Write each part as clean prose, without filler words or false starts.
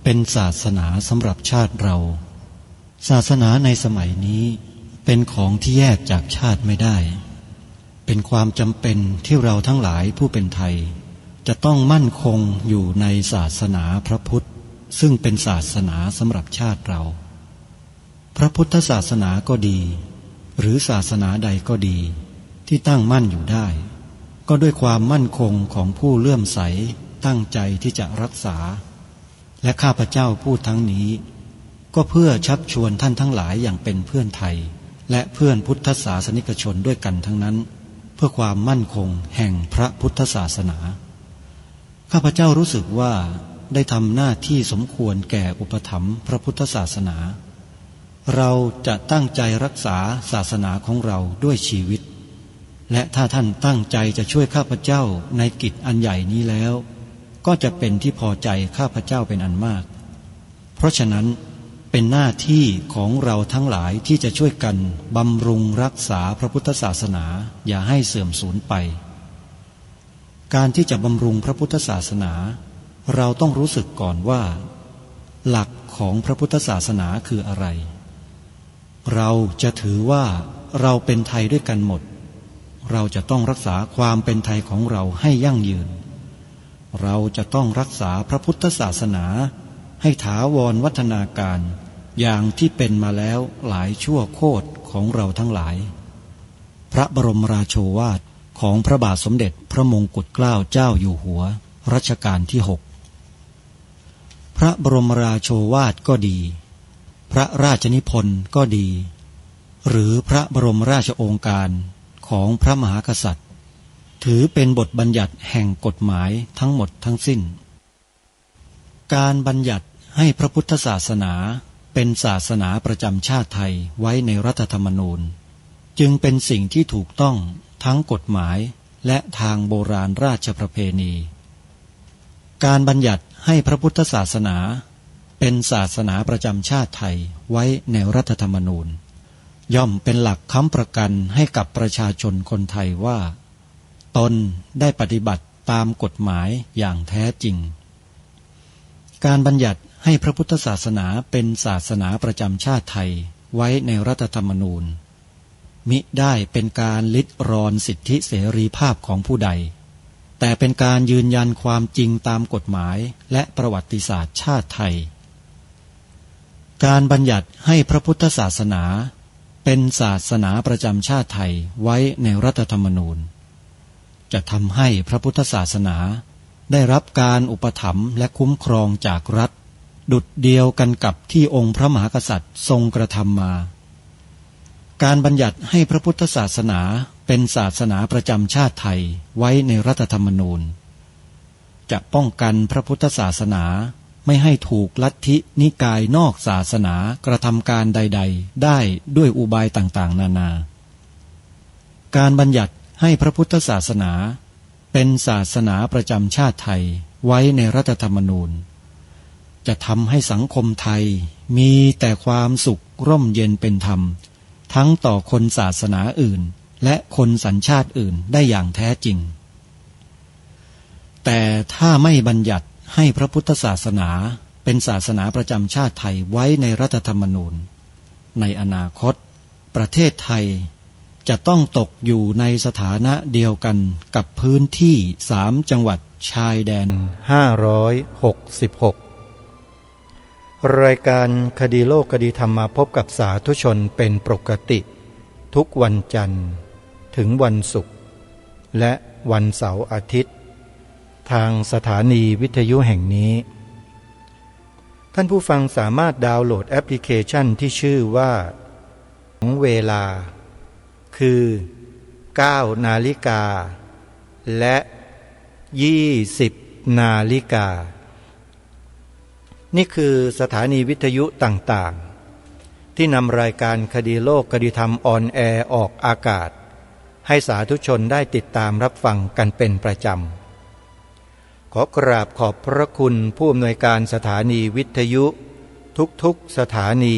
เป็นศาสนาสำหรับชาติเราศาสนาในสมัยนี้เป็นของที่แยกจากชาติไม่ได้เป็นความจำเป็นที่เราทั้งหลายผู้เป็นไทยจะต้องมั่นคงอยู่ในศาสนาพระพุทธซึ่งเป็นศาสนาสำหรับชาติเราพระพุทธศาสนาก็ดีหรือศาสนาใดก็ดีที่ตั้งมั่นอยู่ได้ก็ด้วยความมั่นคงของผู้เลื่อมใสตั้งใจที่จะรักษาและข้าพเจ้าพูดทั้งนี้ก็เพื่อชักชวนท่านทั้งหลายอย่างเป็นเพื่อนไทยและเพื่อนพุทธศาสนิกชนด้วยกันทั้งนั้นเพื่อความมั่นคงแห่งพระพุทธศาสนาข้าพเจ้ารู้สึกว่าได้ทำหน้าที่สมควรแก่อุปถัมภ์พระพุทธศาสนาเราจะตั้งใจรักษาศาสนาของเราด้วยชีวิตและถ้าท่านตั้งใจจะช่วยข้าพเจ้าในกิจอันใหญ่นี้แล้วก็จะเป็นที่พอใจข้าพเจ้าเป็นอันมากเพราะฉะนั้นเป็นหน้าที่ของเราทั้งหลายที่จะช่วยกันบำรุงรักษาพระพุทธศาสนาอย่าให้เสื่อมสูญไปการที่จะบำรุงพระพุทธศาสนาเราต้องรู้สึกก่อนว่าหลักของพระพุทธศาสนาคืออะไรเราจะถือว่าเราเป็นไทยด้วยกันหมดเราจะต้องรักษาความเป็นไทยของเราให้ยั่งยืนเราจะต้องรักษาพระพุทธศาสนาให้ถาวรวัฒนาการอย่างที่เป็นมาแล้วหลายชั่วโคตรของเราทั้งหลายพระบรมราโชวาทของพระบาทสมเด็จพระมงกุฎเกล้าเจ้าอยู่หัวรัชกาลที่6พระบรมราโชวาทก็ดีพระราชนิพนธ์ก็ดีหรือพระบรมราชโองการของพระมหากษัตริย์ถือเป็นบทบัญญัติแห่งกฎหมายทั้งหมดทั้งสิ้นการบัญญัติให้พระพุทธศาสนาเป็นศาสนาประจำชาติไทยไว้ในรัฐธรรมนูญจึงเป็นสิ่งที่ถูกต้องทั้งกฎหมายและทางโบราณราชประเพณีการบัญญัติให้พระพุทธศาสนาเป็นศาสนาประจำชาติไทยไว้ในรัฐธรรมนูญย่อมเป็นหลักค้ำประกันให้กับประชาชนคนไทยว่าตนได้ปฏิบัติตามกฎหมายอย่างแท้จริงการบัญญัติให้พระพุทธศาสนาเป็นศาสนาประจำชาติไทยไว้ในรัฐธรรมนูญมิได้เป็นการลิดรอนสิทธิเสรีภาพของผู้ใดแต่เป็นการยืนยันความจริงตามกฎหมายและประวัติศาสตร์ชาติไทยการบัญญัติให้พระพุทธศาสนาเป็นศาสนาประจำชาติไทยไว้ในรัฐธรรมนูญจะทำให้พระพุทธศาสนาได้รับการอุปถัมภ์และคุ้มครองจากรัฐดุจเดียวกันกับที่องค์พระมหากษัตริย์ทรงกระทำมาการบัญญัติให้พระพุทธศาสนาเป็นศาสนาประจำชาติไทยไว้ในรัฐธรรมนูญจะป้องกันพระพุทธศาสนาไม่ให้ถูกลัทธินิกายนอกศาสนากระทำการใดๆได้ด้วยอุบายต่างๆนานาการบัญญัติให้พระพุทธศาสนาเป็นศาสนาประจำชาติไทยไว้ในรัฐธรรมนูญจะทำให้สังคมไทยมีแต่ความสุขร่มเย็นเป็นธรรมทั้งต่อคนศาสนาอื่นและคนสัญชาติอื่นได้อย่างแท้จริงแต่ถ้าไม่บัญญัติให้พระพุทธศาสนาเป็นศาสนาประจำชาติไทยไว้ในรัฐธรรมนูญในอนาคตประเทศไทยจะต้องตกอยู่ในสถานะเดียวกันกับพื้นที่3จังหวัดชายแดน566รายการคดีโลกคดีธรรมมาพบกับสาธุชนเป็นปกติทุกวันจันทร์ถึงวันศุกร์และวันเสาร์อาทิตย์ทางสถานีวิทยุแห่งนี้ท่านผู้ฟังสามารถดาวน์โหลดแอปพลิเคชันที่ชื่อว่าของเวลาคือ9 นาฬิกาและ20 นาฬิกานี่คือสถานีวิทยุต่างๆที่นำรายการคดีโลกคดีธรรมออนแอร์ออกอากาศให้สาธุชนได้ติดตามรับฟังกันเป็นประจำขอกราบขอบพระคุณผู้อำนวยการสถานีวิทยุทุกๆสถานี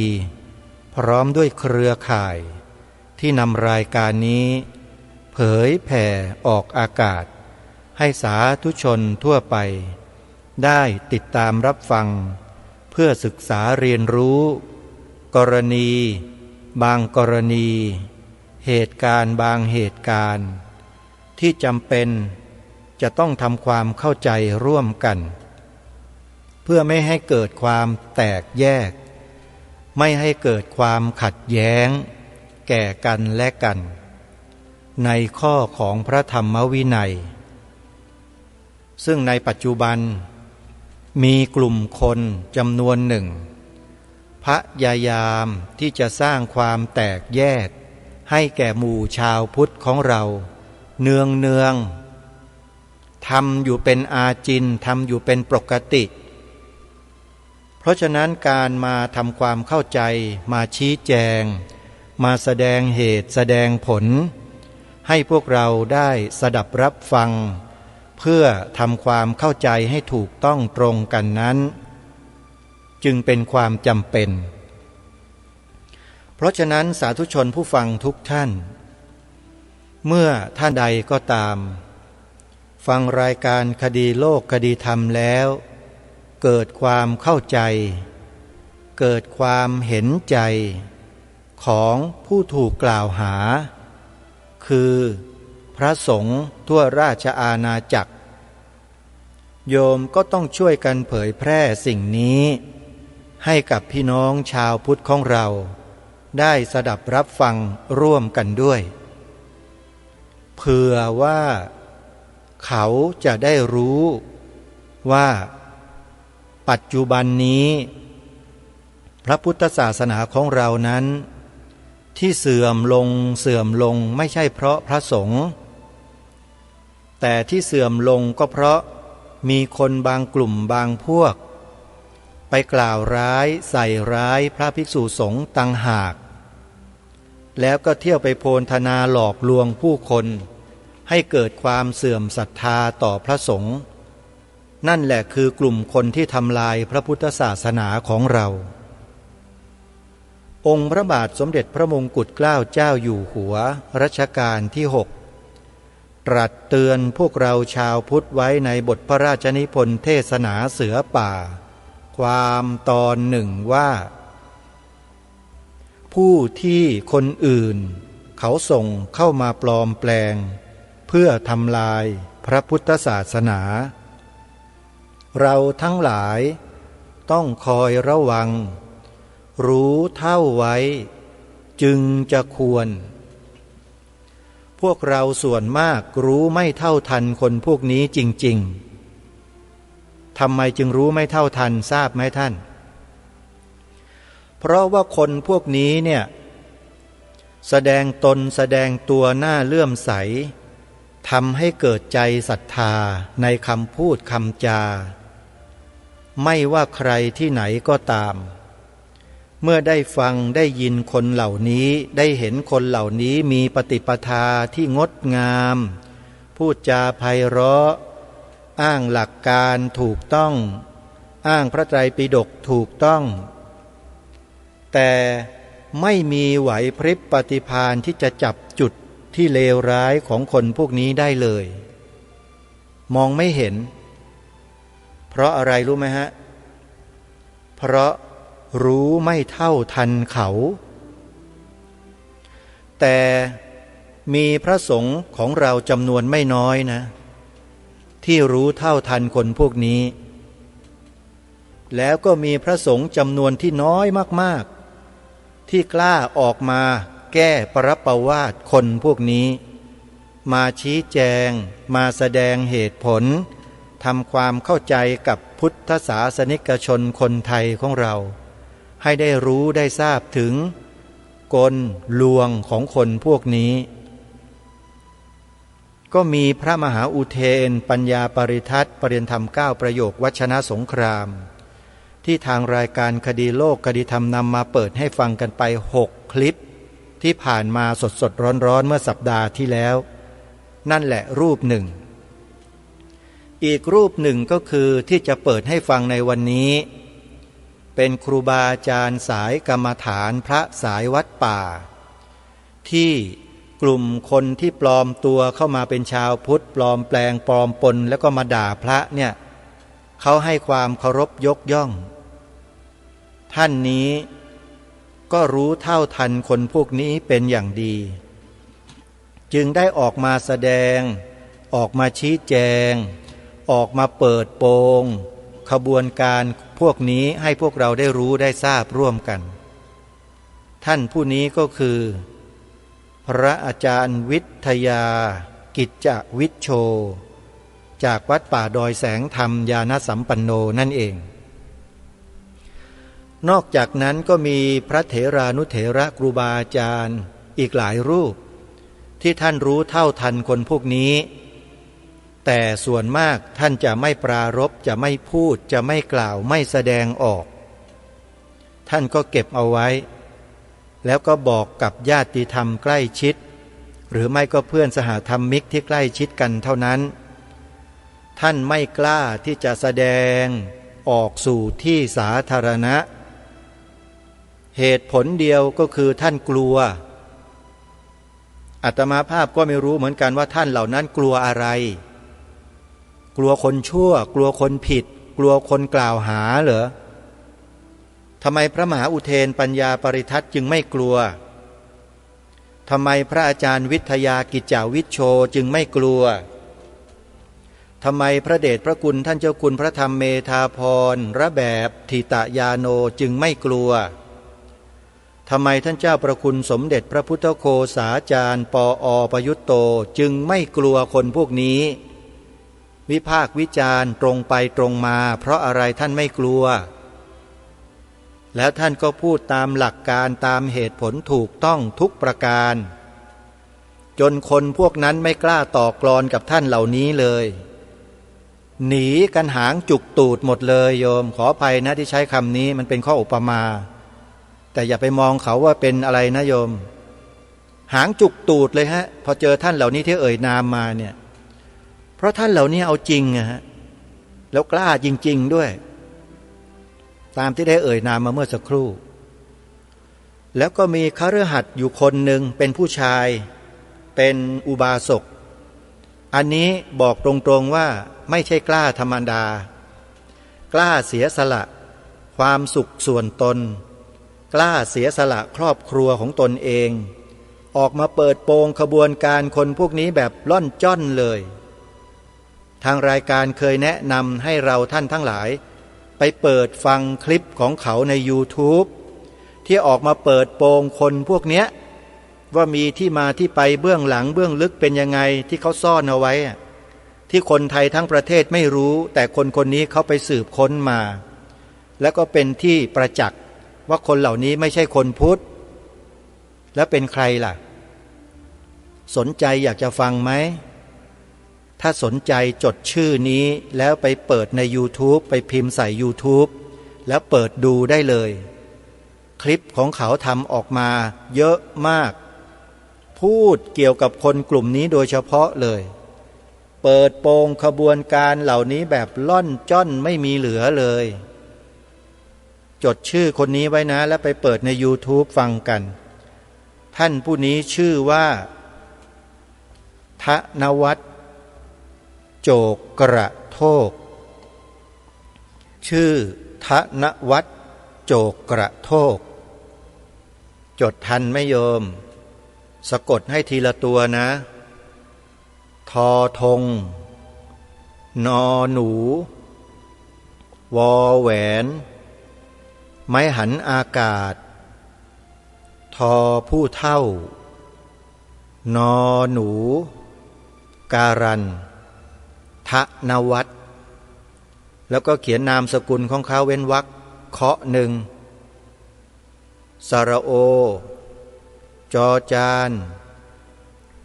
พร้อมด้วยเครือข่ายที่นำรายการนี้เผยแผ่ออกอากาศให้สาธุชนทั่วไปได้ติดตามรับฟัง เพื่อศึกษาเรียนรู้กรณีบางกรณีเหตุการณ์บางเหตุการณ์ที่จำเป็นจะต้องทำความเข้าใจร่วมกันเพื่อไม่ให้เกิดความแตกแยกไม่ให้เกิดความขัดแย้งแก่กันและกันในข้อของพระธรรมวินัยซึ่งในปัจจุบันมีกลุ่มคนจำนวนหนึ่งพยายามที่จะสร้างความแตกแยกให้แก่หมู่ชาวพุทธของเราเนืองทำอยู่เป็นอาจินทำอยู่เป็นปกติเพราะฉะนั้นการมาทำความเข้าใจมาชี้แจงมาแสดงเหตุแสดงผลให้พวกเราได้สดับรับฟังเพื่อทำความเข้าใจให้ถูกต้องตรงกันนั้นจึงเป็นความจำเป็นเพราะฉะนั้นสาธุชนผู้ฟังทุกท่านเมื่อท่านใดก็ตามฟังรายการคดีโลกคดีธรรมแล้วเกิดความเข้าใจเกิดความเห็นใจของผู้ถูกกล่าวหาคือพระสงฆ์ทั่วราชอาณาจักรโยมก็ต้องช่วยกันเผยแพร่สิ่งนี้ให้กับพี่น้องชาวพุทธของเราได้สดับรับฟังร่วมกันด้วยเผื่อว่าเขาจะได้รู้ว่าปัจจุบันนี้พระพุทธศาสนาของเรานั้นที่เสื่อมลงไม่ใช่เพราะพระสงฆ์แต่ที่เสื่อมลงก็เพราะมีคนบางกลุ่มบางพวกไปกล่าวร้ายใส่ร้ายพระภิกษุสงฆ์ต่างหากแล้วก็เที่ยวไปโพลธนาหลอกลวงผู้คนให้เกิดความเสื่อมศรัทธาต่อพระสงฆ์นั่นแหละคือกลุ่มคนที่ทำลายพระพุทธศาสนาของเราองค์พระบาทสมเด็จพระมงกุฎเกล้าเจ้าอยู่หัวรัชกาลที่ 6ตรัสเตือนพวกเราชาวพุทธไว้ในบทพระราชนิพนธ์เทศนาเสือป่าความตอนหนึ่งว่าผู้ที่คนอื่นเขาส่งเข้ามาปลอมแปลงเพื่อทำลายพระพุทธศาสนาเราทั้งหลายต้องคอยระวังรู้เท่าไว้จึงจะควรพวกเราส่วนมากรู้ไม่เท่าทันคนพวกนี้จริงๆทำไมจึงรู้ไม่เท่าทันทราบไหมท่านเพราะว่าคนพวกนี้เนี่ยแสดงตนแสดงตัวหน้าเลื่อมใสทำให้เกิดใจศรัทธาในคำพูดคำจาไม่ว่าใครที่ไหนก็ตามเมื่อได้ฟังได้ยินคนเหล่านี้ได้เห็นคนเหล่านี้มีปฏิปทาที่งดงามพูดจาไพเราะอ้างหลักการถูกต้องอ้างพระไตรปิฎกถูกต้องแต่ไม่มีไหวพริบปฏิภาณที่จะจับจุดที่เลวร้ายของคนพวกนี้ได้เลยมองไม่เห็นเพราะอะไรรู้ไหมฮะเพราะรู้ไม่เท่าทันเขาแต่มีพระสงฆ์ของเราจำนวนไม่น้อยนะที่รู้เท่าทันคนพวกนี้แล้วก็มีพระสงฆ์จำนวนที่น้อยมากๆที่กล้าออกมาแก้ปรปวาทคนพวกนี้มาชี้แจงมาแสดงเหตุผลทำความเข้าใจกับพุทธศาสนิกชนคนไทยของเราให้ได้รู้ได้ทราบถึงกลลวงของคนพวกนี้ก็มีพระมหาอุเทนปัญญาปริทัศน์ปริยธรรม9ประโยควัชนะสงครามที่ทางรายการคดีโลกคดีธรรมนำมาเปิดให้ฟังกันไป6คลิปที่ผ่านมาสดๆร้อนๆเมื่อสัปดาห์ที่แล้วนั่นแหละรูปหนึ่งอีกรูปหนึ่งก็คือที่จะเปิดให้ฟังในวันนี้เป็นครูบาอาจารย์สายกรรมฐานพระสายวัดป่าที่กลุ่มคนที่ปลอมตัวเข้ามาเป็นชาวพุทธปลอมแปลงปลอมปนแล้วก็มาด่าพระเนี่ยเขาให้ความเคารพยกย่อง ท่านนี้ก็รู้เท่าทันคนพวกนี้เป็นอย่างดี จึงได้ออกมาแสดงออกมาชี้แจงออกมาเปิดโปงขบวนการพวกนี้ให้พวกเราได้รู้ได้ทราบร่วมกันท่านผู้นี้ก็คือพระอาจารย์วิทยากิจจวิชโชจากวัดป่าดอยแสงธรรมญาณสัมปันโนนั่นเองนอกจากนั้นก็มีพระเถรานุเถระครูบาอาจารย์อีกหลายรูปที่ท่านรู้เท่าทันคนพวกนี้แต่ส่วนมากท่านจะไม่ปรารภจะไม่พูดจะไม่กล่าวไม่แสดงออกท่านก็เก็บเอาไว้แล้วก็บอกกับญาติธรรมใกล้ชิดหรือไม่ก็เพื่อนสหธรรมิกที่ใกล้ชิดกันเท่านั้นท่านไม่กล้าที่จะแสดงออกสู่ที่สาธารณะเหตุผลเดียวก็คือท่านกลัวอาตมาภาพก็ไม่รู้เหมือนกันว่าท่านเหล่านั้นกลัวอะไรกลัวคนชั่วกลัวคนผิดกลัวคนกล่าวหาเหรอทำไมพระมหาอุเทนปัญญาปริทัตจึงไม่กลัวทำไมพระอาจารย์วิทยากิจจาวิชโชจึงไม่กลัวทำไมพระเดชพระคุณท่านเจ้าคุณพระธรรมเมธาพรระแบบทิตยาโนจึงไม่กลัวทำไมท่านเจ้าประคุณสมเด็จพระพุทธโฆษาจารย์ปอประยุตโตจึงไม่กลัวคนพวกนี้วิพากษ์วิจารณ์ตรงไปตรงมาเพราะอะไรท่านไม่กลัวแล้วท่านก็พูดตามหลักการตามเหตุผลถูกต้องทุกประการจนคนพวกนั้นไม่กล้าต่อกลอนกับท่านเหล่านี้เลยหนีกันหางจุกตูดหมดเลยโยมขออภัยนะที่ใช้คำนี้มันเป็นข้ออุปมาแต่อย่าไปมองเขาว่าเป็นอะไรนะโยมหางจุกตูดเลยฮะพอเจอท่านเหล่านี้ที่เอ่ยนามมาเนี่ยเพราะท่านเหล่านี้เอาจริงอะฮะแล้วกล้าจริงๆด้วยตามที่ได้เอ่ยนามมาเมื่อสักครู่แล้วก็มีคฤหัสถ์อยู่คนหนึ่งเป็นผู้ชายเป็นอุบาสกอันนี้บอกตรงๆว่าไม่ใช่กล้าธรรมดากล้าเสียสละความสุขส่วนตนกล้าเสียสละครอบครัวของตนเองออกมาเปิดโปงขบวนการคนพวกนี้แบบล่อนจ้อนเลยทางรายการเคยแนะนำให้เราท่านทั้งหลายไปเปิดฟังคลิปของเขาใน YouTube ที่ออกมาเปิดโปงคนพวกเนี้ยว่ามีที่มาที่ไปเบื้องหลังเบื้องลึกเป็นยังไงที่เขาซ่อนเอาไว้ที่คนไทยทั้งประเทศไม่รู้แต่คนคนนี้เขาไปสืบค้นมาแล้วก็เป็นที่ประจักษ์ว่าคนเหล่านี้ไม่ใช่คนพุทธแล้วเป็นใครล่ะสนใจอยากจะฟังไหมถ้าสนใจจดชื่อนี้แล้วไปเปิดใน YouTube ไปพิมพ์ใส่ YouTube แล้วเปิดดูได้เลยคลิปของเขาทำออกมาเยอะมากพูดเกี่ยวกับคนกลุ่มนี้โดยเฉพาะเลยเปิดโปงขบวนการเหล่านี้แบบล่อนจ้อนไม่มีเหลือเลยจดชื่อคนนี้ไว้นะแล้วไปเปิดใน YouTube ฟังกันท่านผู้นี้ชื่อว่าธนวัฒน์โจกกระโทกชื่อธนวัฒน์โจกกระโทกจดทันไหมโยมสะกดให้ทีละตัวนะทอธงนอหนูวอแหวนไม้หันอากาศทอผู้เท่านอหนูการันธนวัฒน์แล้วก็เขียนนามสกุลของเขาเว้นวรรคเคาะหนึ่งสระโอจอจาน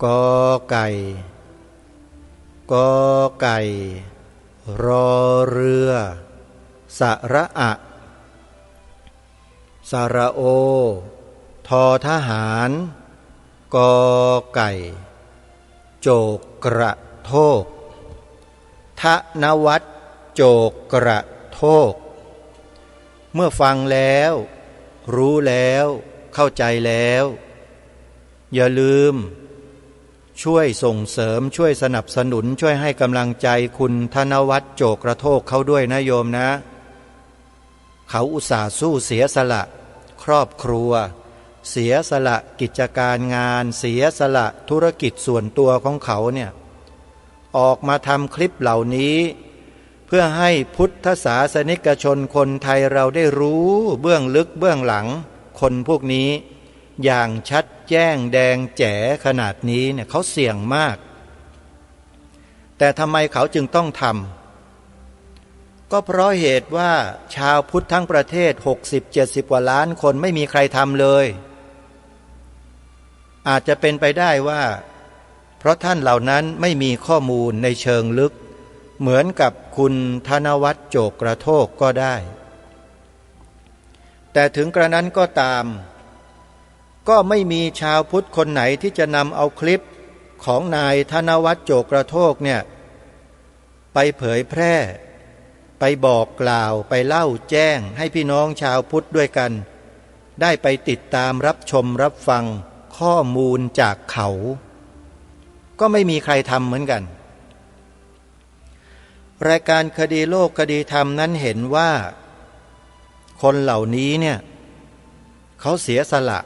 กอไก่กอไก่รอเรือสระอะสระโอทอทหารกอไก่โจกกระโทกธนวัฒน์โจกกระโทกเมื่อฟังแล้วรู้แล้วเข้าใจแล้วอย่าลืมช่วยส่งเสริมช่วยสนับสนุนช่วยให้กำลังใจคุณธนวัฒน์โจกกระโทกเขาด้วยนะโยมนะ เขาอุตส่าห์สู้เสียสละครอบครัวเสียสละกิจการงานเสียสละธุรกิจส่วนตัวของเขาเนี่ยออกมาทำคลิปเหล่านี้เพื่อให้พุทธศาสนิกชนคนไทยเราได้รู้เบื้องลึกเบื้องหลังคนพวกนี้อย่างชัดแจ้งแดงแจ๋ขนาดนี้เนี่ยเขาเสี่ยงมากแต่ทำไมเขาจึงต้องทำก็เพราะเหตุว่าชาวพุทธทั้งประเทศ60-70 กว่าล้านคนไม่มีใครทำเลยอาจจะเป็นไปได้ว่าเพราะท่านเหล่านั้นไม่มีข้อมูลในเชิงลึกเหมือนกับคุณธนวัฒน์โจกกระโทกก็ได้แต่ถึงกระนั้นก็ตามก็ไม่มีชาวพุทธคนไหนที่จะนำเอาคลิปของนายธนวัฒน์โจกกระโทกเนี่ยไปเผยแพร่ไปบอกกล่าวไปเล่าแจ้งให้พี่น้องชาวพุทธด้วยกันได้ไปติดตามรับชมรับฟังข้อมูลจากเขาก็ไม่มีใครทำเหมือนกันรายการคดีโลกคดีธรรมนั้นเห็นว่าคนเหล่านี้เนี่ยเขาเสียสละ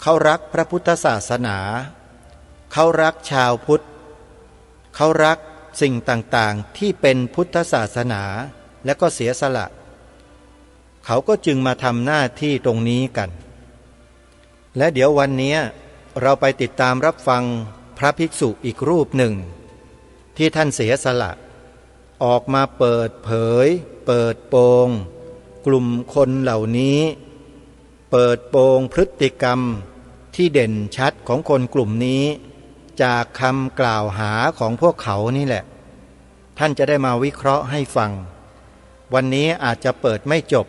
เขารักพระพุทธศาสนาเขารักชาวพุทธเขารักสิ่งต่างๆที่เป็นพุทธศาสนาและก็เสียสละเขาก็จึงมาทำหน้าที่ตรงนี้กันและเดี๋ยววันนี้เราไปติดตามรับฟังพระภิกษุอีกรูปหนึ่งที่ท่านเสียสละออกมาเปิดเผยเปิดโปงกลุ่มคนเหล่านี้เปิดโปงพฤติกรรมที่เด่นชัดของคนกลุ่มนี้จากคำกล่าวหาของพวกเขานี่แหละท่านจะได้มาวิเคราะห์ให้ฟังวันนี้อาจจะเปิดไม่จบ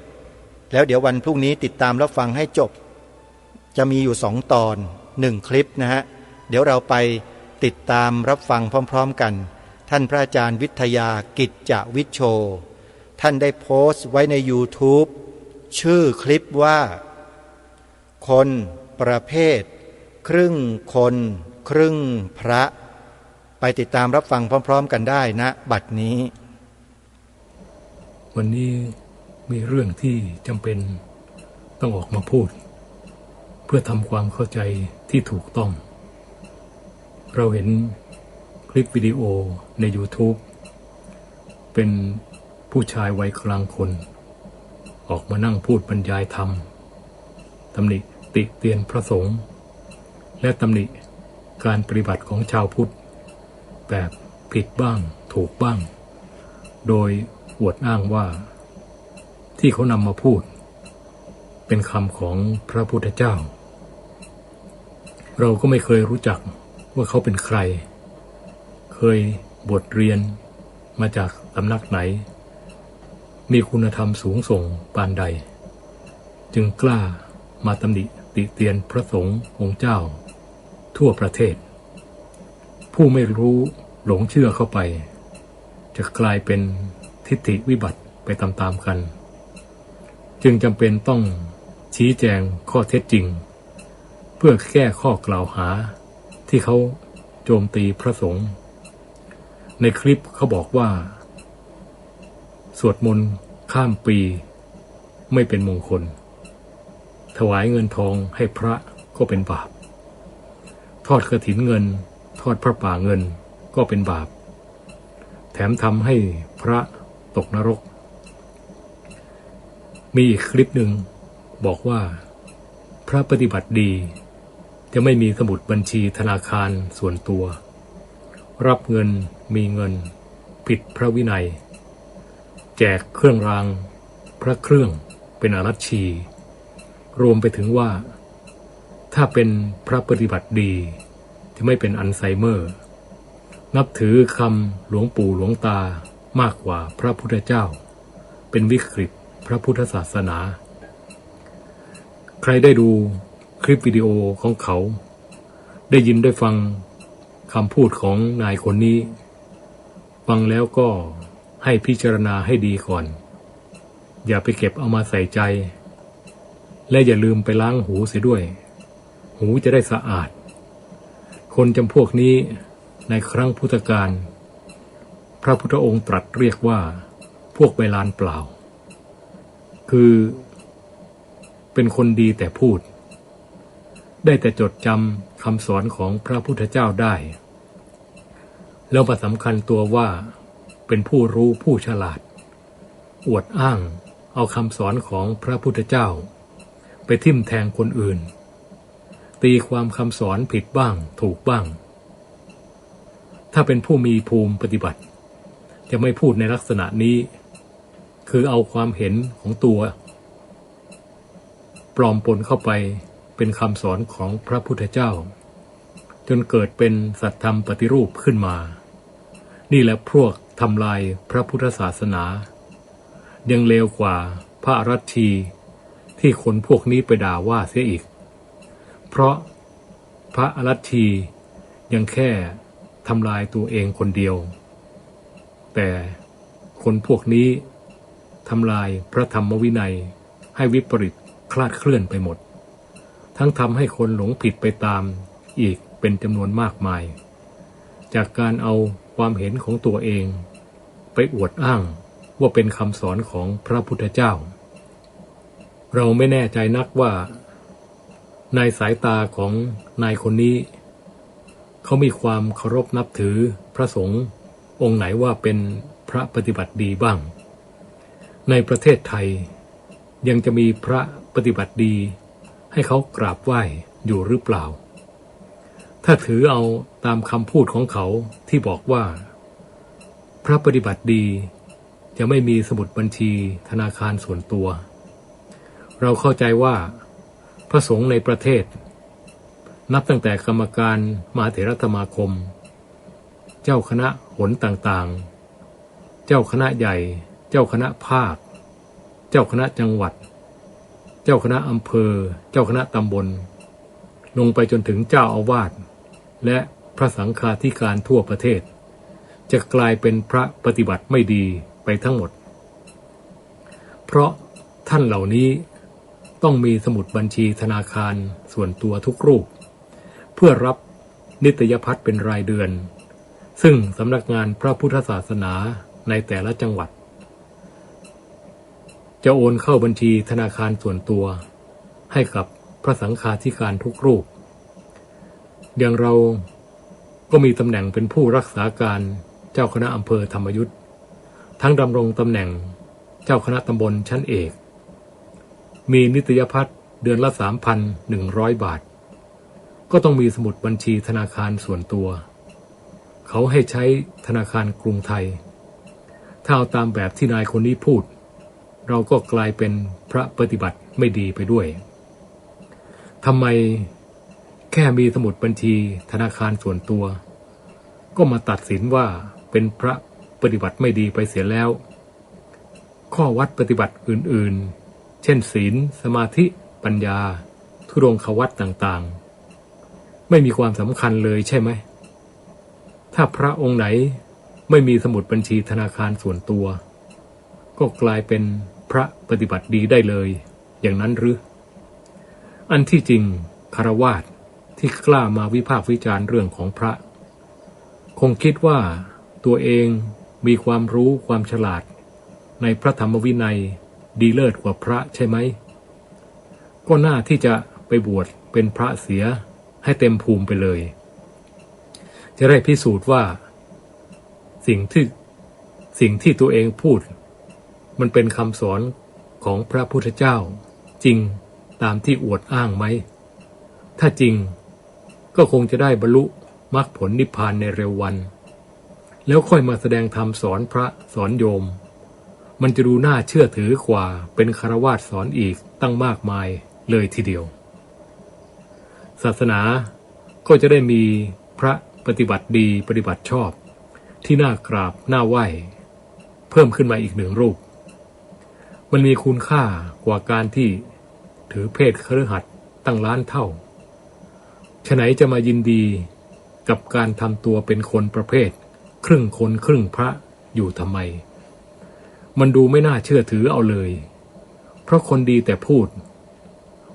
แล้วเดี๋ยววันพรุ่งนี้ติดตามรับฟังให้จบจะมีอยู่2 ตอน1 คลิปนะฮะเดี๋ยวเราไปติดตามรับฟังพร้อมๆกันท่านพระอาจารย์วิทยากิจจวิชโชท่านได้โพสต์ไว้ใน YouTube ชื่อคลิปว่าคนประเภทครึ่งคนครึ่งพระไปติดตามรับฟังพร้อมๆกันได้นะบัดนี้วันนี้มีเรื่องที่จำเป็นต้องออกมาพูดเพื่อทำความเข้าใจที่ถูกต้องเราเห็นคลิปวิดีโอใน YouTube เป็นผู้ชายวัยกลางคนออกมานั่งพูดบรรยายธรรมตำหนิติเตียนพระสงฆ์และตำหนิการปฏิบัติของชาวพุทธแบบผิดบ้างถูกบ้างโดยอวดอ้างว่าที่เขานำมาพูดเป็นคำของพระพุทธเจ้าเราก็ไม่เคยรู้จักว่าเขาเป็นใครเคยบวชเรียนมาจากสำนักไหนมีคุณธรรมสูงส่งปานใดจึงกล้ามาตำหนิติเตียนพระสงฆ์องค์เจ้าทั่วประเทศผู้ไม่รู้หลงเชื่อเข้าไปจะกลายเป็นทิฏฐิวิบัติไปตามๆกันจึงจำเป็นต้องชี้แจงข้อเท็จจริงเพื่อแก้ข้อกล่าวหาที่เขาโจมตีพระสงฆ์ในคลิปเขาบอกว่าสวดมนต์ข้ามปีไม่เป็นมงคลถวายเงินทองให้พระก็เป็นบาปทอดกฐินเงินทอดพระป่าเงินก็เป็นบาปแถมทำให้พระตกนรกมีอีกคลิปหนึ่งบอกว่าพระปฏิบัติดีจะไม่มีสมุดบัญชีธนาคารส่วนตัวรับเงินมีเงินผิดพระวินัยแจกเครื่องรางพระเครื่องเป็นอรัชชีรวมไปถึงว่าถ้าเป็นพระปฏิบัติดีจะไม่เป็นอัลไซเมอร์นับถือคำหลวงปู่หลวงตามากกว่าพระพุทธเจ้าเป็นวิกฤตพระพุทธศาสนาใครได้ดูคลิปวิดีโอของเขาได้ยินได้ฟังคำพูดของนายคนนี้ฟังแล้วก็ให้พิจารณาให้ดีก่อนอย่าไปเก็บเอามาใส่ใจและอย่าลืมไปล้างหูเสียด้วยหูจะได้สะอาดคนจำพวกนี้ในครั้งพุทธกาลพระพุทธองค์ตรัสเรียกว่าพวกใบลานเปล่า คือเป็นคนดีแต่พูดได้แต่จดจำคำสอนของพระพุทธเจ้าได้แล้วมาสำคัญตัวว่าเป็นผู้รู้ผู้ฉลาดอวดอ้างเอาคำสอนของพระพุทธเจ้าไปทิ่มแทงคนอื่นตีความคำสอนผิดบ้างถูกบ้างถ้าเป็นผู้มีภูมิปฏิบัติจะไม่พูดในลักษณะนี้คือเอาความเห็นของตัวปลอมปนเข้าไปเป็นคำสอนของพระพุทธเจ้าจนเกิดเป็นสัตธรรมปฏิรูปขึ้นมานี่แหละพวกทำลายพระพุทธศาสนายังเลวกว่าพระอรัชชีที่คนพวกนี้ไปด่าว่าเสียอีกเพราะพระอรัชชียังแค่ทำลายตัวเองคนเดียวแต่คนพวกนี้ทำลายพระธรรมวินัยให้วิปริตคลาดเคลื่อนไปหมดทั้งทำให้คนหลงผิดไปตามอีกเป็นจำนวนมากมายจากการเอาความเห็นของตัวเองไปอวดอ้างว่าเป็นคำสอนของพระพุทธเจ้าเราไม่แน่ใจนักว่าในสายตาของนายคนนี้เขามีความเคารพนับถือพระสงฆ์องค์ไหนว่าเป็นพระปฏิบัติดีบ้างในประเทศไทยยังจะมีพระปฏิบัติดีให้เขากราบไหว้อยู่หรือเปล่าถ้าถือเอาตามคำพูดของเขาที่บอกว่าพระปฏิบัติดีจะไม่มีสมุดบัญชีธนาคารส่วนตัวเราเข้าใจว่าพระสงฆ์ในประเทศนับตั้งแต่กรรมการมหาเถรสมาคมเจ้าคณะหนต่างๆเจ้าคณะใหญ่เจ้าคณะภาคเจ้าคณะจังหวัดเจ้าคณะอำเภอเจ้าคณะตำบลลงไปจนถึงเจ้าอาวาสและพระสังฆาธิการทั่วประเทศจะกลายเป็นพระปฏิบัติไม่ดีไปทั้งหมดเพราะท่านเหล่านี้ต้องมีสมุดบัญชีธนาคารส่วนตัวทุกรูปเพื่อรับนิตยพัฒน์เป็นรายเดือนซึ่งสำนักงานพระพุทธศาสนาในแต่ละจังหวัดจะโอนเข้าบัญชีธนาคารส่วนตัวให้กับพระสังฆาธิการทุกรูปอย่างเราก็มีตำแหน่งเป็นผู้รักษาการเจ้าคณะอำเภอธรรมยุทธ์ทั้งดำรงตำแหน่งเจ้าคณะตำบลชั้นเอกมีนิตยพัฒน์เดือนละ 3,100 บาทก็ต้องมีสมุดบัญชีธนาคารส่วนตัวเขาให้ใช้ธนาคารกรุงไทยถ้าเอาตามแบบที่นายคนนี้พูดเราก็กลายเป็นพระปฏิบัติไม่ดีไปด้วยทำไมแค่มีสมุดบัญชีธนาคารส่วนตัวก็มาตัดสินว่าเป็นพระปฏิบัติไม่ดีไปเสียแล้วข้อวัดปฏิบัติอื่นๆเช่นศีลสมาธิปัญญาธุดงควัตรต่างๆไม่มีความสำคัญเลยใช่ไหมถ้าพระองค์ไหนไม่มีสมุดบัญชีธนาคารส่วนตัวก็กลายเป็นพระปฏิบัติดีได้เลยอย่างนั้นหรืออันที่จริงคฤหัสถ์ที่กล้ามาวิพากษ์วิจารณ์เรื่องของพระคงคิดว่าตัวเองมีความรู้ความฉลาดในพระธรรมวินัยดีเลิศกว่าพระใช่ไหมก็น่าที่จะไปบวชเป็นพระเสียให้เต็มภูมิไปเลยจะได้พิสูจน์ว่าสิ่งที่ตัวเองพูดมันเป็นคำสอนของพระพุทธเจ้าจริงตามที่อวดอ้างไหมถ้าจริงก็คงจะได้บรรลุมรรคผลนิพพานในเร็ววันแล้วค่อยมาแสดงธรรมสอนพระสอนโยมมันจะดูน่าเชื่อถือกว่าเป็นฆราวาสสอนอีกตั้งมากมายเลยทีเดียวศาสนาก็จะได้มีพระปฏิบัติดีปฏิบัติชอบที่น่ากราบน่าไหว้เพิ่มขึ้นมาอีกหนึ่งรูปมันมีคุณค่ากว่าการที่ถือเพศคฤหัสถ์ตั้งล้านเท่าฉะไหนจะมายินดีกับการทำตัวเป็นคนประเภทครึ่งคนครึ่งพระอยู่ทำไมมันดูไม่น่าเชื่อถือเอาเลยเพราะคนดีแต่พูด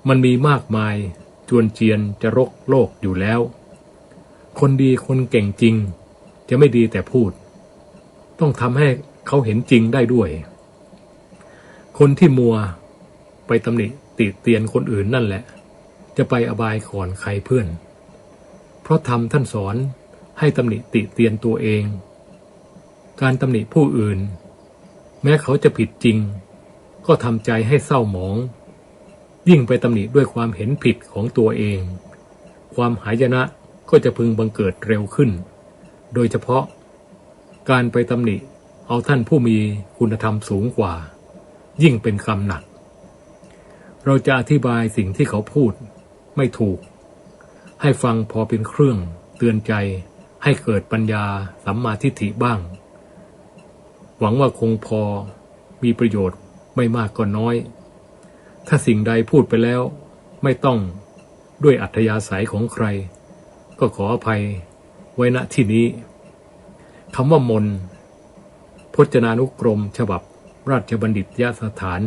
มันมีมากมายจวนเจียนจะรกโลกอยู่แล้วคนดีคนเก่งจริงจะไม่ดีแต่พูดต้องทำให้เขาเห็นจริงได้ด้วยคนที่มัว ไปตำหนิติเตียนคนอื่นนั่นแหละจะไปอบายก่อนใครเพื่อนเพราะธรรมท่านสอนให้ตำหนิติเตียนตัวเองการตำหนิผู้อื่นแม้เขาจะผิดจริงก็ทำใจให้เศร้าหมองยิ่งไปตำหนิด้วยความเห็นผิดของตัวเองความหายนะก็จะพึงบังเกิดเร็วขึ้นโดยเฉพาะการไปตำหนิเอาท่านผู้มีคุณธรรมสูงกว่ายิ่งเป็นกรรมหนักเราจะอธิบายสิ่งที่เขาพูดไม่ถูกให้ฟังพอเป็นเครื่องเตือนใจให้เกิดปัญญาสัมมาทิฏฐิบ้างหวังว่าคงพอมีประโยชน์ไม่มากก็น้อยถ้าสิ่งใดพูดไปแล้วไม่ต้องด้วยอัธยาศัยของใครก็ขออภัยไว้ณที่นี้คำว่ามนพจนานุกรมฉบับราชบัณฑิตยสถาน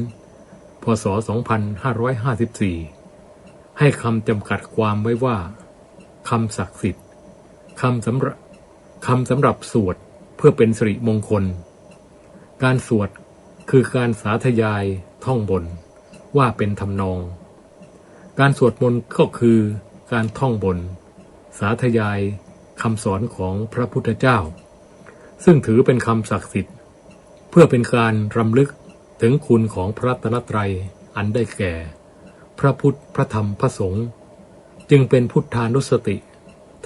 พ.ศ. 2554ให้คำจำกัดความไว้ว่าคำศักดิ์สิทธิ์คำสำหรับสวดเพื่อเป็นสิริมงคลการสวดคือการสาธยายท่องบนว่าเป็นทำนองการสวดมนต์ก็คือการท่องบนสาธยายคำสอนของพระพุทธเจ้าซึ่งถือเป็นคำศักดิ์สิทธิ์เพื่อเป็นการรำลึกถึงคุณของพระรัตนตรัยอันได้แก่พระพุทธพระธรรมพระสงฆ์จึงเป็นพุทธานุสติ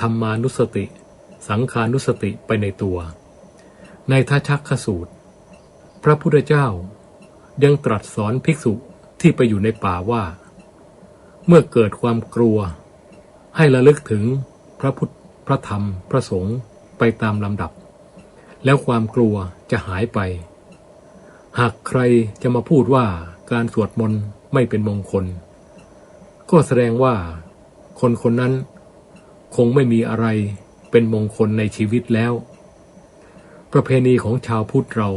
ธรรมานุสติสังฆานุสติไปในตัวในทัชชักขสูตรพระพุทธเจ้ายังตรัสสอนภิกษุที่ไปอยู่ในป่าว่าเมื่อเกิดความกลัวให้ระลึกถึงพระพุทธพระธรรมพระสงฆ์ไปตามลำดับแล้วความกลัวจะหายไปหากใครจะมาพูดว่าการสวดมนต์ไม่เป็นมงคลก็แสดงว่าคนคนนั้นคงไม่มีอะไรเป็นมงคลในชีวิตแล้วประเพณีของชาวพุทธเรา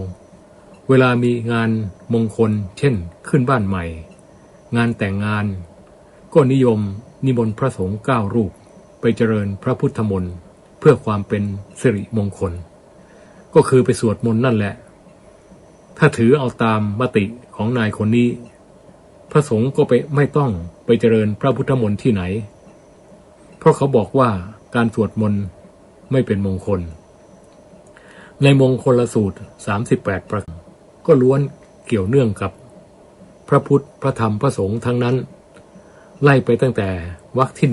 เวลามีงานมงคลเช่นขึ้นบ้านใหม่งานแต่งงานก็นิยมนิมนต์พระสงฆ์9 รูปไปเจริญพระพุทธมนต์เพื่อความเป็นสิริมงคลก็คือไปสวดมนต์นั่นแหละถ้าถือเอาตามมติของนายคนนี้พระสงฆ์ก็ไม่ต้องไปเจริญพระพุทธมนต์ที่ไหนเพราะเขาบอกว่าการสวดมนต์ไม่เป็นมงคลในมงคลสูตร38ประการก็ล้วนเกี่ยวเนื่องกับพระพุทธพระธรรมพระสงฆ์ทั้งนั้นไล่ไปตั้งแต่วรรคที่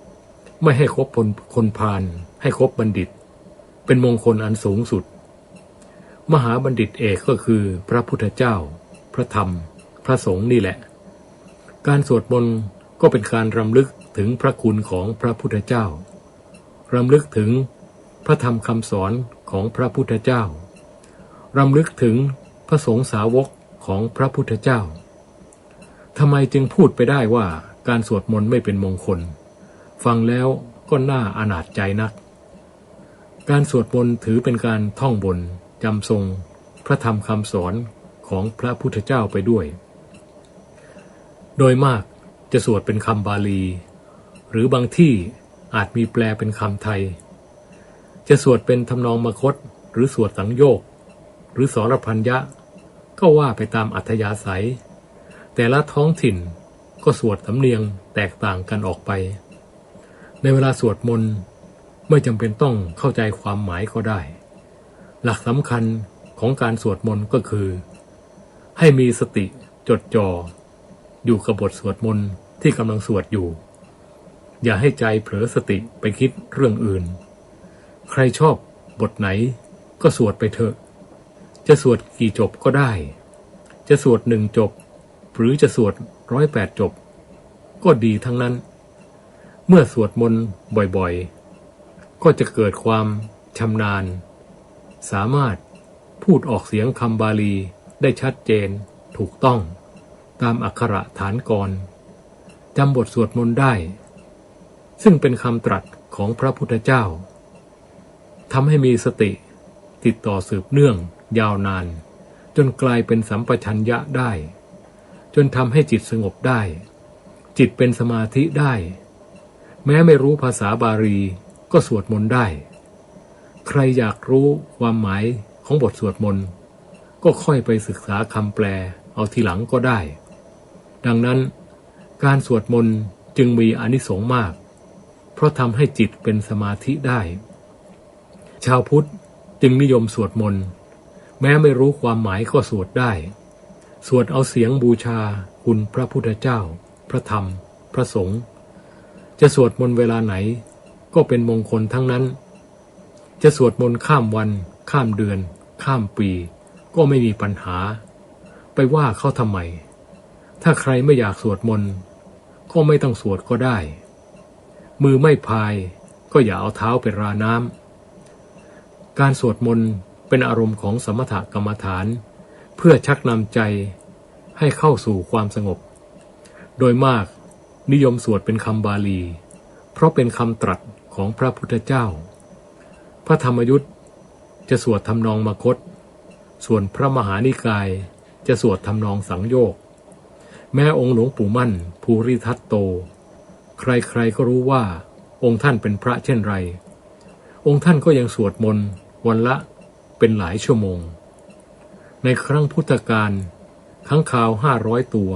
1ไม่ให้คบคนพาลให้คบบัณฑิตเป็นมงคลอันสูงสุดมหาบัณฑิตเอกก็คือพระพุทธเจ้าพระธรรมพระสงฆ์นี่แหละการสวดมนต์ก็เป็นการรำลึกถึงพระคุณของพระพุทธเจ้ารำลึกถึงพระธรรมคำสอนของพระพุทธเจ้ารำลึกถึงพระสงฆ์สาวกของพระพุทธเจ้าทำไมจึงพูดไปได้ว่าการสวดมนต์ไม่เป็นมงคลฟังแล้วก็น่าอนาถใจนักการสวดมนต์ถือเป็นการท่องบนจำทรงพระธรรมคำสอนของพระพุทธเจ้าไปด้วยโดยมากจะสวดเป็นคำบาลีหรือบางที่อาจมีแปลเป็นคำไทยจะสวดเป็นทำนองมคธหรือสวดสังโยคหรือสรพัญญะก็ว่าไปตามอัธยาศัยแต่ละท้องถิ่นก็สวดสำเนียงแตกต่างกันออกไปในเวลาสวดมนต์ไม่จำเป็นต้องเข้าใจความหมายก็ได้หลักสำคัญของการสวดมนต์ก็คือให้มีสติจดจ่ออยู่กับบทสวดมนต์ที่กำลังสวดอยู่อย่าให้ใจเผลอสติไปคิดเรื่องอื่นใครชอบบทไหนก็สวดไปเถอะจะสวดกี่จบก็ได้จะสวด1 จบหรือจะสวด108 จบก็ดีทั้งนั้นเมื่อสวดมนต์บ่อยๆก็จะเกิดความชำนาญสามารถพูดออกเสียงคำบาลีได้ชัดเจนถูกต้องตามอักขระฐานกรจำบทสวดมนต์ได้ซึ่งเป็นคำตรัสของพระพุทธเจ้าทำให้มีสติติดต่อสืบเนื่องยาวนานจนกลายเป็นสัมปชัญญะได้จนทำให้จิตสงบได้จิตเป็นสมาธิได้แม้ไม่รู้ภาษาบาลีก็สวดมนต์ได้ใครอยากรู้ความหมายของบทสวดมนต์ก็ค่อยไปศึกษาคำแปลเอาทีหลังก็ได้ ดังนั้นการสวดมนต์จึงมีอานิสงส์มากเพราะทำให้จิตเป็นสมาธิได้ชาวพุทธจึงนิยมสวดมนต์แม้ไม่รู้ความหมายก็สวดได้สวดเอาเสียงบูชาคุณพระพุทธเจ้าพระธรรมพระสงฆ์จะสวดมนต์เวลาไหนก็เป็นมงคลทั้งนั้นจะสวดมนต์ข้ามวันข้ามเดือนข้ามปีก็ไม่มีปัญหาไปว่าเขาทำไมถ้าใครไม่อยากสวดมนต์ก็ไม่ต้องสวดก็ได้มือไม่พายก็อย่าเอาเท้าไปราน้ำการสวดมนต์เป็นอารมณ์ของสมถกรรมฐานเพื่อชักนำใจให้เข้าสู่ความสงบโดยมากนิยมสวดเป็นคำบาลีเพราะเป็นคำตรัสของพระพุทธเจ้าพระธรรมยุตจะสวดทำนองมคธส่วนพระมหานิกายจะสวดทำนองสังโยกแม้องค์หลวงปู่มั่นภูริทัตโตใครๆก็รู้ว่าองค์ท่านเป็นพระเช่นไรองค์ท่านก็ยังสวดมนต์วันละเป็นหลายชั่วโมงในครั้งพุทธกาลค้างคาว500 ตัว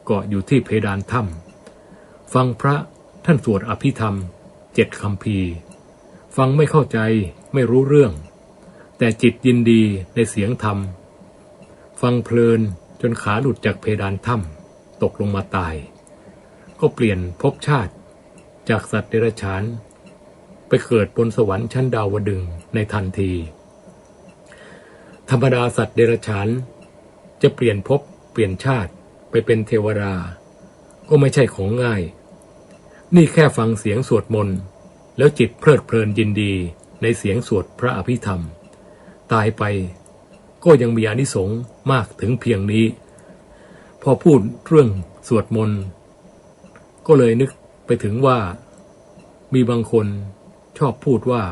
เกาะอยู่ที่เพดานถ้ำฟังพระท่านสวดอภิธรรม7 คัมภีร์ฟังไม่เข้าใจไม่รู้เรื่องแต่จิตยินดีในเสียงธรรมฟังเพลินจนขาหลุดจากเพดานถ้ำตกลงมาตายก็เปลี่ยนภพชาติจากสัตว์เดรัจฉานไปเกิดบนสวรรค์ชั้นดาวดึงส์ในทันทีธรรมดาสัตว์เดรัจฉานจะเปลี่ยนภพเปลี่ยนชาติไปเป็นเทวดาก็ไม่ใช่ของง่ายนี่แค่ฟังเสียงสวดมนต์แล้วจิตเพลิดเพลินยินดีในเสียงสวดพระอภิธรรมตายไปก็ยังมีอานิสงส์มากถึงเพียงนี้พอพูดเรื่องสวดมนต์ก็เลยนึกไปถึงว่ามีบางคนชอบพูดว่า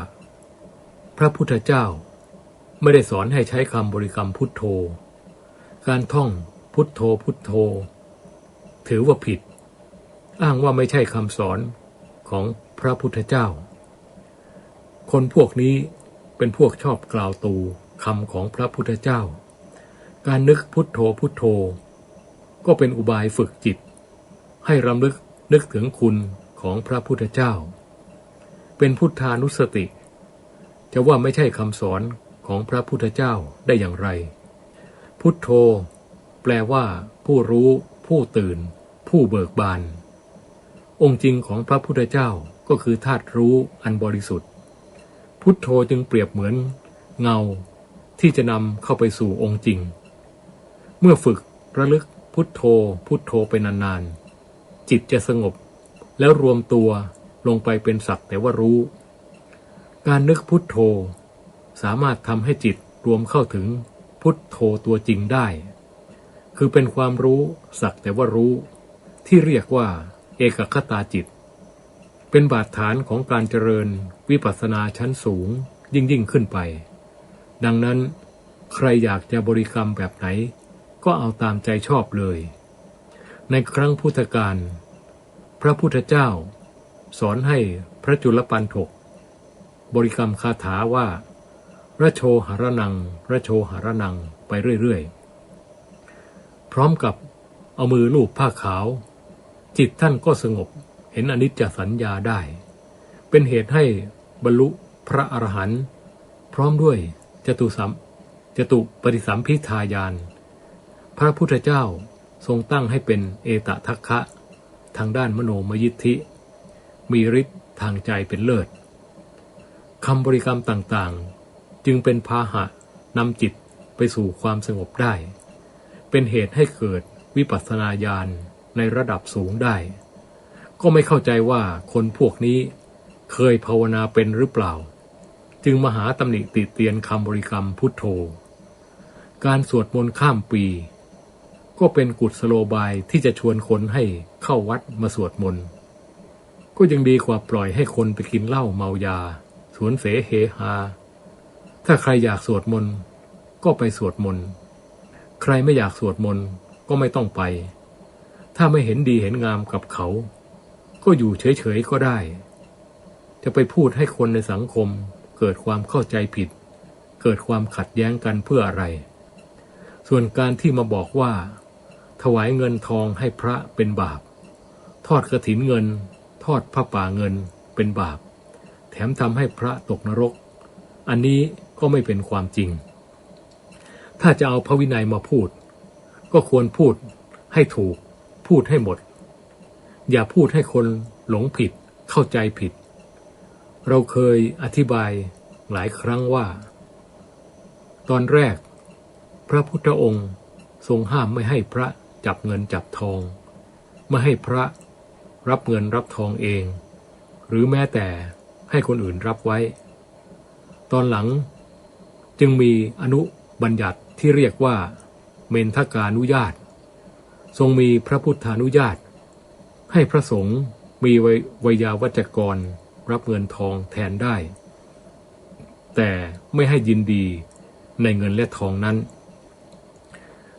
พระพุทธเจ้าไม่ได้สอนให้ใช้คำบริกรรมพุทโธการท่องพุทโธพุทโธถือว่าผิดอ้างว่าไม่ใช่คำสอนของพระพุทธเจ้าคนพวกนี้เป็นพวกชอบกล่าวตูคำของพระพุทธเจ้าการนึกพุทโธพุทโธก็เป็นอุบายฝึกจิตให้รำลึกนึกถึงคุณของพระพุทธเจ้าเป็นพุทธานุสติจะว่าไม่ใช่คำสอนของพระพุทธเจ้าได้อย่างไรพุทโธแปลว่าผู้รู้ผู้ตื่นผู้เบิกบานองค์จริงของพระพุทธเจ้าก็คือธาตุรู้อันบริสุทธิ์พุทโธจึงเปรียบเหมือนเงาที่จะนำเข้าไปสู่องค์จริงเมื่อฝึกระลึกพุทโธพุทโธไปนานๆจิตจะสงบแล้วรวมตัวลงไปเป็นสักแต่ว่ารู้การนึกพุทโธสามารถทำให้จิตรวมเข้าถึงพุทโธตัวจริงได้คือเป็นความรู้สักแต่ว่ารู้ที่เรียกว่าเอกคตาจิตเป็นบาดฐานของการเจริญวิปัสสนาชั้นสูงยิ่งขึ้นไปดังนั้นใครอยากจะบริกรรมแบบไหนก็เอาตามใจชอบเลยในครั้งพุทธกาลพระพุทธเจ้าสอนให้พระจุลปันถกบริกรรมคาถาว่าระโชหรนังระโชหรนังไปเรื่อยๆพร้อมกับเอามือลูบผ้าขาวจิตท่านก็สงบเห็นอนิจจสัญญาได้เป็นเหตุให้บรรลุพระอรหันต์พร้อมด้วยจตุปฏิสัมภิทาญาณพระพุทธเจ้าทรงตั้งให้เป็นเอตทัคคะทางด้านมโนมยิทธิมีฤทธิ์ทางใจเป็นเลิศคำบริกรรมต่างๆจึงเป็นพาหะนำจิตไปสู่ความสงบได้เป็นเหตุให้เกิดวิปัสสนาญาณในระดับสูงได้ก็ไม่เข้าใจว่าคนพวกนี้เคยภาวนาเป็นหรือเปล่าจึงมาหาตำหนิติเตียนคำบริกรรมพุทโธการสวดมนต์ข้ามปีก็เป็นกุศโลบายที่จะชวนคนให้เข้าวัดมาสวดมนต์ก็ยังดีกว่าปล่อยให้คนไปกินเหล้าเมายาสวนเสเฮฮาถ้าใครอยากสวดมนต์ก็ไปสวดมนต์ใครไม่อยากสวดมนต์ก็ไม่ต้องไปถ้าไม่เห็นดีเห็นงามกับเขาก็อยู่เฉยๆก็ได้จะไปพูดให้คนในสังคมเกิดความเข้าใจผิดเกิดความขัดแย้งกันเพื่ออะไรส่วนการที่มาบอกว่าท ถวายเงินทองให้พระเป็นบาปทอดกฐินเงินทอดผ้าป่าเงินเป็นบาปแถมทำให้พระตกนรกอันนี้ก็ไม่เป็นความจริงถ้าจะเอาพระวินัยมาพูดก็ควรพูดให้ถูกพูดให้หมดอย่าพูดให้คนหลงผิดเข้าใจผิดเราเคยอธิบายหลายครั้งว่าตอนแรกพระพุทธองค์ทรงห้ามไม่ให้พระจับเงินจับทองไม่ให้พระรับเงินรับทองเองหรือแม้แต่ให้คนอื่นรับไว้ตอนหลังจึงมีอนุบัญญัติที่เรียกว่าเมนทกานุญาตทรงมีพระพุทธานุญาตให้พระสงฆ์มีไวยาวัจกรรับเงินทองแทนได้แต่ไม่ให้ยินดีในเงินและทองนั้น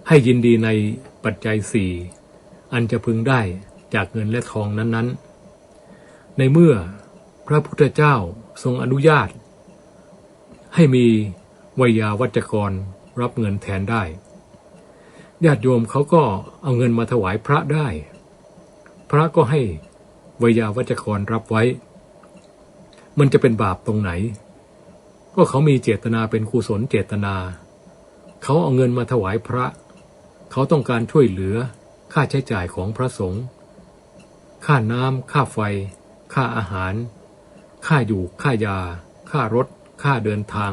ให้ยินดีในปัจจัยสี่อันจะพึงได้จากเงินและทองนั้นๆในเมื่อพระพุทธเจ้าทรงอนุญาตให้มีไวยาวัจกรรับเงินแทนได้ญาติโยมเขาก็เอาเงินมาถวายพระได้พระก็ให้ไวยาวัจกรรับไว้มันจะเป็นบาปตรงไหนก็เขามีเจตนาเป็นกุศลเจตนาเขาเอาเงินมาถวายพระเขาต้องการช่วยเหลือค่าใช้จ่ายของพระสงฆ์ค่าน้ำค่าไฟค่าอาหารค่าอยู่ค่ายาค่ารถค่าเดินทาง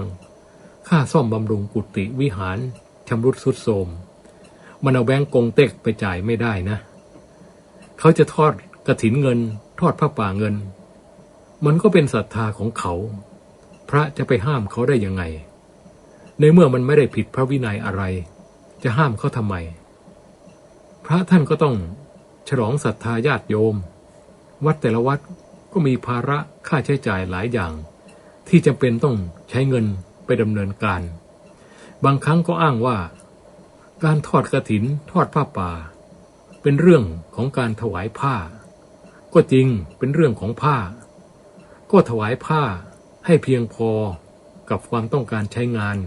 ค่าซ่อมบำรุงกุฏิวิหารชำรุดทรุดโทรมมันเอาแบงก์กงเต็กไปจ่ายไม่ได้นะเขาจะทอดกฐินเงินทอดผ้าป่าเงินมันก็เป็นศรัทธาของเขาพระจะไปห้ามเขาได้ยังไงในเมื่อมันไม่ได้ผิดพระวินัยอะไรจะห้ามเขาทำไมพระท่านก็ต้องฉลองศรัทธาญาติโยมวัดแต่ละวัดก็มีภาระค่าใช้จ่ายหลายอย่างที่จำเป็นต้องใช้เงินไปดำเนินการบางครั้งก็อ้างว่าการทอดกฐินทอดผ้าป่าเป็นเรื่องของการถวายผ้าก็จริงเป็นเรื่องของผ้าก็ถวายผ้าให้เพียงพอกับความต้องการใช้งาน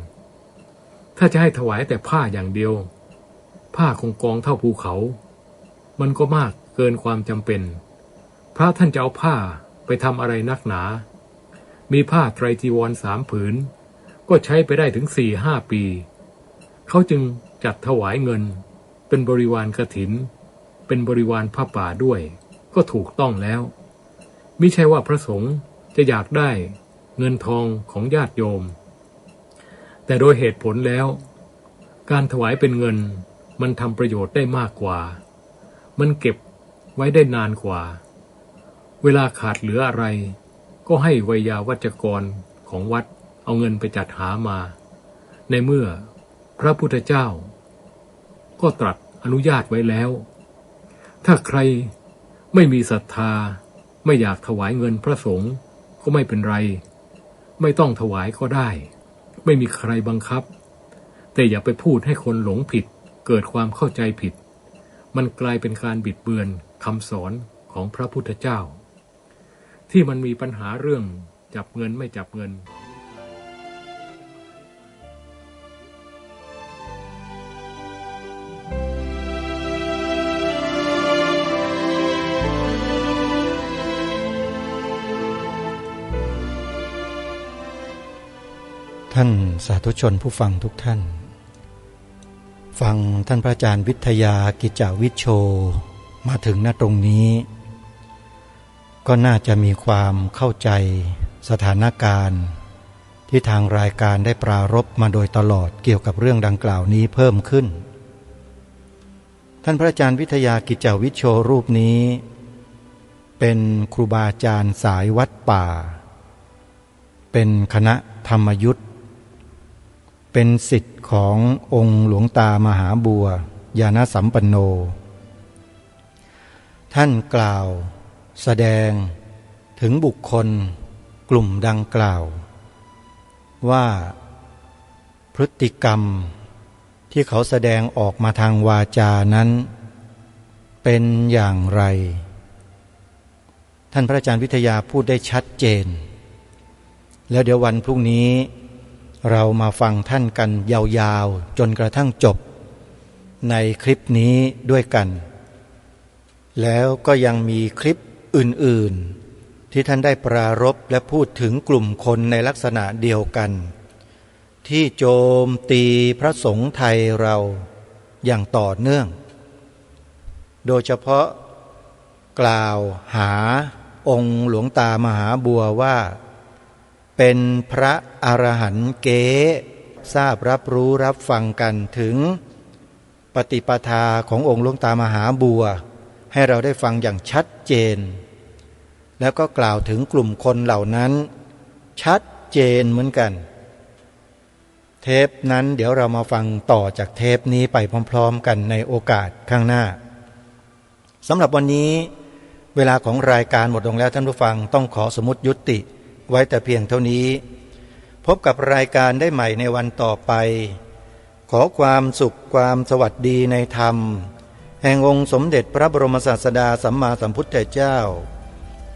ถ้าจะให้ถวายแต่ผ้าอย่างเดียวผ้าคงกองเท่าภูเขามันก็มากเกินความจำเป็นพระท่านจะเอาผ้าไปทำอะไรนักหนามีผ้าไตรจีวร3 ผืนก็ใช้ไปได้ถึง 4-5 ปีเขาจึงจัดถวายเงินเป็นบริวารกฐินเป็นบริวารผ้าป่าด้วยก็ถูกต้องแล้วมิใช่ว่าพระสงฆ์จะอยากได้เงินทองของญาติโยมแต่โดยเหตุผลแล้วการถวายเป็นเงินมันทำประโยชน์ได้มากกว่ามันเก็บไว้ได้นานกว่าเวลาขาดเหลืออะไรก็ให้ไวยาวัจกรของวัดเอาเงินไปจัดหามาในเมื่อพระพุทธเจ้าก็ตรัสอนุญาตไว้แล้วถ้าใครไม่มีศรัทธาไม่อยากถวายเงินพระสงฆ์ก็ไม่เป็นไรไม่ต้องถวายก็ได้ไม่มีใครบังคับแต่อย่าไปพูดให้คนหลงผิดเกิดความเข้าใจผิดมันกลายเป็นการบิดเบือนคำสอนของพระพุทธเจ้าที่มันมีปัญหาเรื่องจับเงินไม่จับเงินท่านสาธุชนผู้ฟังทุกท่านฟังท่านพระอาจารย์วิทยากิจจวิชโชมาถึงณตรงนี้ก็น่าจะมีความเข้าใจสถานการณ์ที่ทางรายการได้ปรารภมาโดยตลอดเกี่ยวกับเรื่องดังกล่าวนี้เพิ่มขึ้นท่านพระอาจารย์วิทยากิจจวิชโชรูปนี้เป็นครูบาอาจารย์สายวัดป่าเป็นคณะธรรมยุทธเป็นศิษย์ขององค์หลวงตามหาบัวญาณสัมปันโนท่านกล่าวแสดงถึงบุคคลกลุ่มดังกล่าวว่าพฤติกรรมที่เขาแสดงออกมาทางวาจานั้นเป็นอย่างไรท่านพระอาจารย์วิทยาพูดได้ชัดเจนแล้วเดี๋ยววันพรุ่งนี้เรามาฟังท่านกันยาวๆจนกระทั่งจบ ในคลิปนี้ด้วยกัน แล้วก็ยังมีคลิปอื่นๆที่ท่านได้ปรารภและพูดถึงกลุ่มคนในลักษณะเดียวกันที่โจมตีพระสงฆ์ไทยเราอย่างต่อเนื่องโดยเฉพาะกล่าวหาองค์หลวงตามหาบัวว่าเป็นพระอรหันต์เก๊ทราบรับรู้รับฟังกันถึงปฏิปทาขององค์หลวงตามหาบัวให้เราได้ฟังอย่างชัดเจนแล้วก็กล่าวถึงกลุ่มคนเหล่านั้นชัดเจนเหมือนกันเทปนั้นเดี๋ยวเรามาฟังต่อจากเทปนี้ไปพร้อมๆกันในโอกาสข้างหน้าสำหรับวันนี้เวลาของรายการหมดลงแล้วท่านผู้ฟังต้องขอสมมุติยุติไว้แต่เพียงเท่านี้พบกับรายการได้ใหม่ในวันต่อไปขอความสุขความสวัสดีในธรรมแห่งองค์สมเด็จพระบรมศาสดาสัมมาสัมพุทธเจ้า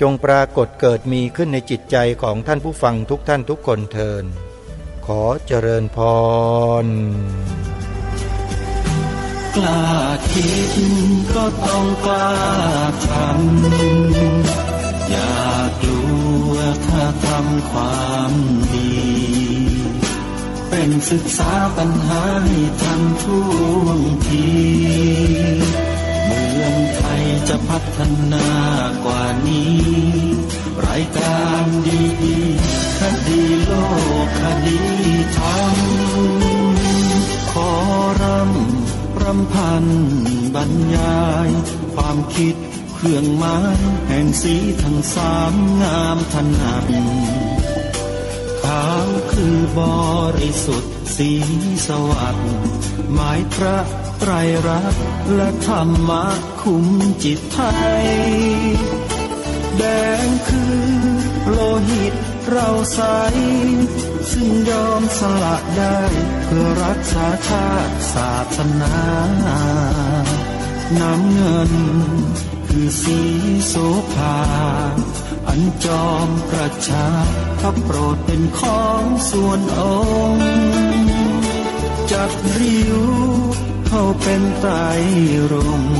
จงปรากฏเกิดมีขึ้นในจิตใจของท่านผู้ฟังทุกท่านทุกคนเทินขอเจริญพรกล้าคิดก็ต้องกล้าทำอย่ากลัวถ้าทำความดีเป็นศึกษาปัญหาให้ทันท่วงทีเมืองไทยจะพัฒนากว่านี้รายการดีๆคดีโลกคดีธรรมขอรำพันบรรยายความคิดเครื่องหมายแห่งสีทั้งสามงามถนัดขาวคือบริสุทธิ์สีสวัสดิ์หมายพระไตรรัตน์และธรรมะคุมจิตไทยแดงคือโลหิตเราใสซึ่งยอมสละได้เพื่อรักษาชาติศาสนาน้ำเงินคือสีโสภาอันจอมประชาพระโปรดเป็นของส่วนองค์จักริ้วเข้าเป็นไตรรงค์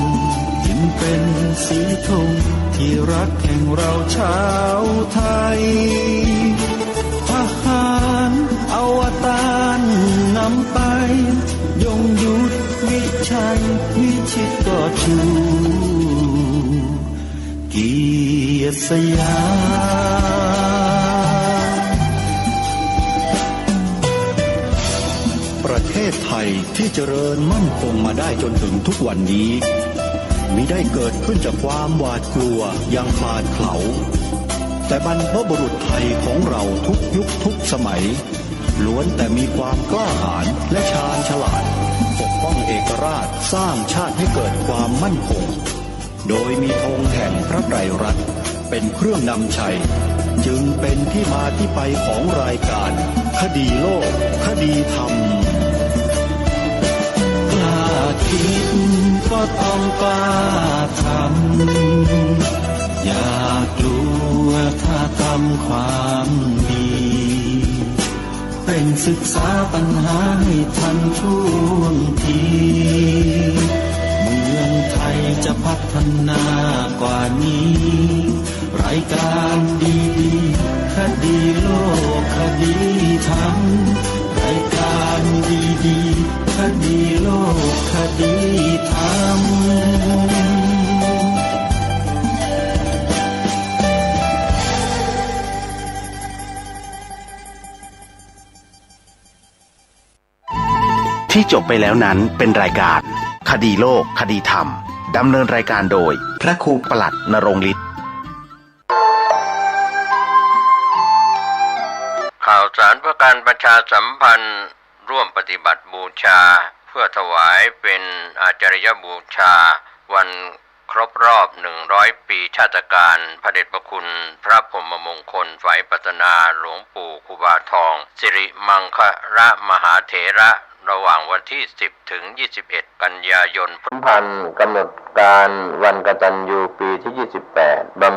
จึงเป็นสีธงที่รักแห่งเราชาวไทยทหารอวตารนำไปยงยุทธวิชัยวิชิตก็ชูเกียรติสยามประเทศไทยที่เจริญมั่นคงมาได้จนถึงทุกวันนี้มิได้เกิดขึ้นจากความหวาดกลัวอย่างคลาดเขลาแต่บรรพบุรุษไทยของเราทุกยุคทุกสมัยล้วนแต่มีความกล้าหาญและชาญฉลาดปกป้องเอกราชสร้างชาติให้เกิดความมั่นคงโดยมีธงแห่งพระไตรรัตน์เป็นเครื่องนำชัยจึงเป็นที่มาที่ไปของรายการคดีโลกคดีธรรมกล้าคิดก็ต้องกล้าทำอย่ากลัวถ้าทำความดีเป็นศึกษาปัญหาให้ทันท่วงทีเมืองไทยจะพัฒนากว่านี้รายการดีๆคดีโลกคดีธรรมรายการดีๆคดีโลกคดีธรรมที่จบไปแล้วนั้นเป็นรายการคดีโลกคดีธรรมดำเนินรายการโดยพระครูปลัดณรงค์ฤทธิ์ข่าวสารเพื่อการประชาสัมพันธ์ร่วมปฏิบัติบูชาเพื่อถวายเป็นอาจาริยบูชาวันครบรอบ100 ปีชาตการพระเดชพระคุณพระพรหมมงคลไฝปัตนาหลวงปู่ครูบาทองสิริมังคละมหาเถระระหว่างวันที่10 ถึง 21 กันยายน พันธ์กำหนดการวันกตัญญูปีที่ 28 บำ